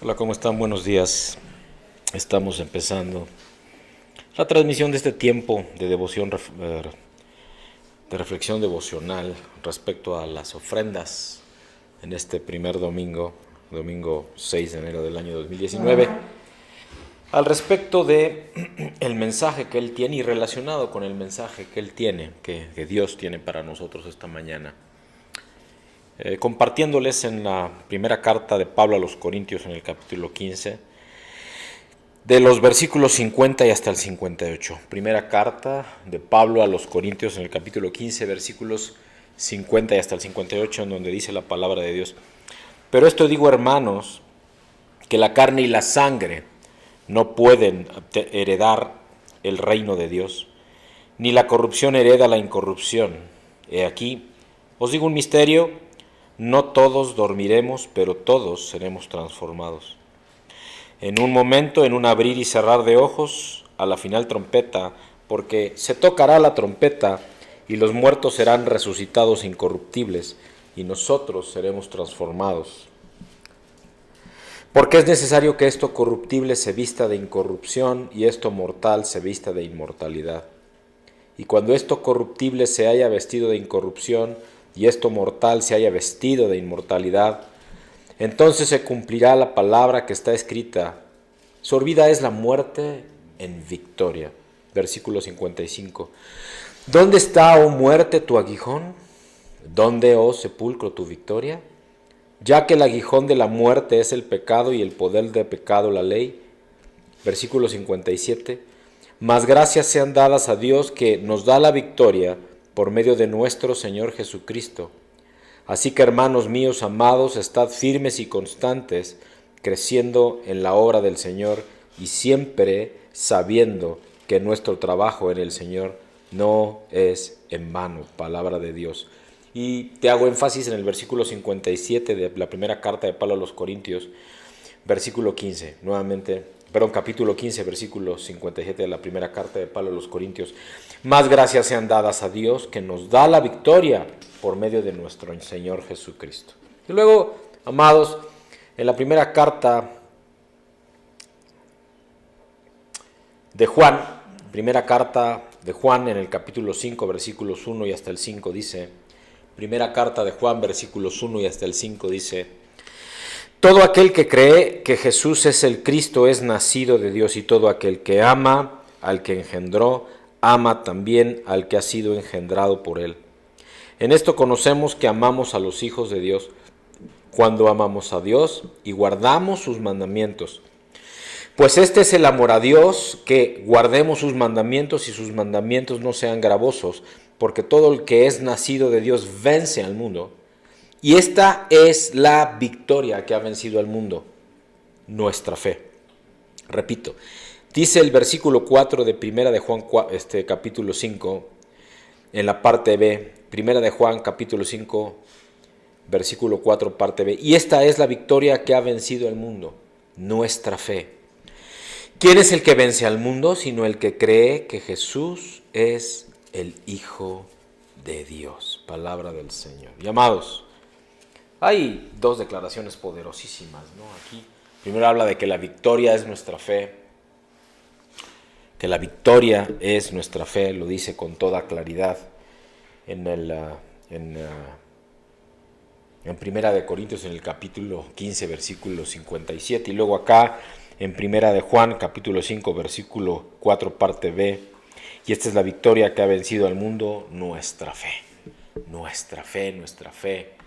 Hola, ¿cómo están? Buenos días. Estamos empezando la transmisión de este tiempo de devoción, de reflexión devocional respecto a las ofrendas en este primer domingo, domingo 6 de enero del año 2019, al respecto de el mensaje que Él tiene y relacionado con el mensaje que Él tiene, que Dios tiene para nosotros esta mañana. Compartiéndoles en la primera carta de Pablo a los Corintios en el capítulo 15, de los versículos 50 y hasta el 58. Primera carta de Pablo a los Corintios en el capítulo 15, versículos 50 y hasta el 58, en donde dice la palabra de Dios: Pero esto digo, hermanos, que la carne y la sangre no pueden heredar el reino de Dios, ni la corrupción hereda la incorrupción. He aquí, os digo un misterio: no todos dormiremos, pero todos seremos transformados. En un momento, en un abrir y cerrar de ojos, a la final trompeta, porque se tocará la trompeta y los muertos serán resucitados incorruptibles y nosotros seremos transformados. Porque es necesario que esto corruptible se vista de incorrupción y esto mortal se vista de inmortalidad. Y cuando esto corruptible se haya vestido de incorrupción y esto mortal se haya vestido de inmortalidad, entonces se cumplirá la palabra que está escrita: sorbida es la muerte en victoria. Versículo 55. ¿Dónde está, oh muerte, tu aguijón? ¿Dónde, oh sepulcro, tu victoria? Ya que el aguijón de la muerte es el pecado y el poder del pecado la ley. Versículo 57. Mas gracias sean dadas a Dios que nos da la victoria por medio de nuestro Señor Jesucristo. Así que, hermanos míos amados, estad firmes y constantes, creciendo en la obra del Señor y siempre sabiendo que nuestro trabajo en el Señor no es en vano. Palabra de Dios. Y te hago énfasis en el versículo 57 de la primera carta de Pablo a los Corintios, versículo 15, capítulo 15, versículo 57 de la primera carta de Pablo a los Corintios. Más gracias sean dadas a Dios que nos da la victoria por medio de nuestro Señor Jesucristo. Y luego, amados, en la primera carta de Juan, en el capítulo 5, versículos 1 y hasta el 5 dice, primera carta de Juan, versículos 1 y hasta el 5 dice: todo aquel que cree que Jesús es el Cristo es nacido de Dios, y todo aquel que ama al que engendró, ama también al que ha sido engendrado por él. En esto conocemos que amamos a los hijos de Dios, cuando amamos a Dios y guardamos sus mandamientos. Pues este es el amor a Dios, que guardemos sus mandamientos y sus mandamientos no sean gravosos, porque todo el que es nacido de Dios vence al mundo. Y esta es la victoria que ha vencido al mundo, nuestra fe. Repito, dice el versículo 4 de Primera de Juan, capítulo 5, en la parte B, Primera de Juan, capítulo 5, versículo 4, parte B. Y esta es la victoria que ha vencido al mundo, nuestra fe. ¿Quién es el que vence al mundo sino el que cree que Jesús es el Hijo de Dios? Palabra del Señor. Y amados, hay dos declaraciones poderosísimas, ¿no? Aquí primero habla de que la victoria es nuestra fe, que la victoria es nuestra fe, lo dice con toda claridad en Primera de Corintios, en el capítulo 15, versículo 57, y luego acá en Primera de Juan, capítulo 5, versículo 4, parte B, y esta es la victoria que ha vencido al mundo, nuestra fe, nuestra fe, nuestra fe.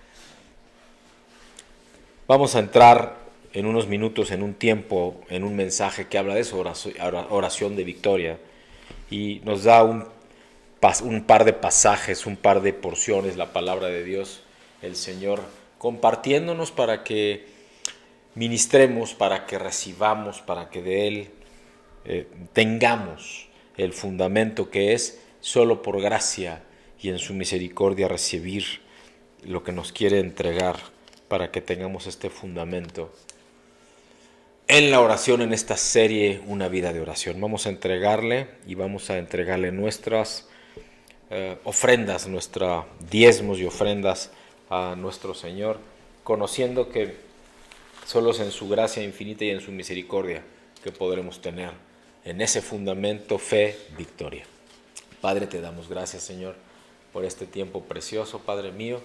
Vamos a entrar en unos minutos, en un tiempo, en un mensaje que habla de eso, oración de victoria, y nos da un par de pasajes, un par de porciones, la palabra de Dios, el Señor compartiéndonos para que ministremos, para que recibamos, para que de Él tengamos el fundamento que es solo por gracia y en su misericordia recibir lo que nos quiere entregar, para que tengamos este fundamento en la oración, en esta serie, una vida de oración. Vamos a entregarle nuestras ofrendas, diezmos y ofrendas a nuestro Señor, conociendo que Solo es en su gracia infinita y en su misericordia que podremos tener en ese fundamento fe, victoria. Padre, te damos gracias, Señor, por este tiempo precioso, Padre mío,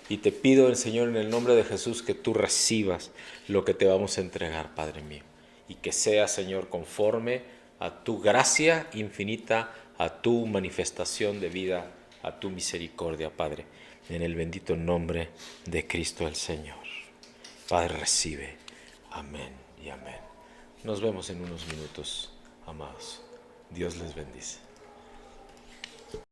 y te pido, Señor, en el nombre de Jesús, que tú recibas lo que te vamos a entregar, Padre mío, y que sea, Señor, conforme a tu gracia infinita, a tu manifestación de vida, a tu misericordia, Padre, en el bendito nombre de Cristo el Señor. Padre, recibe. Amén y amén. Nos vemos en unos minutos, amados. Dios les bendice.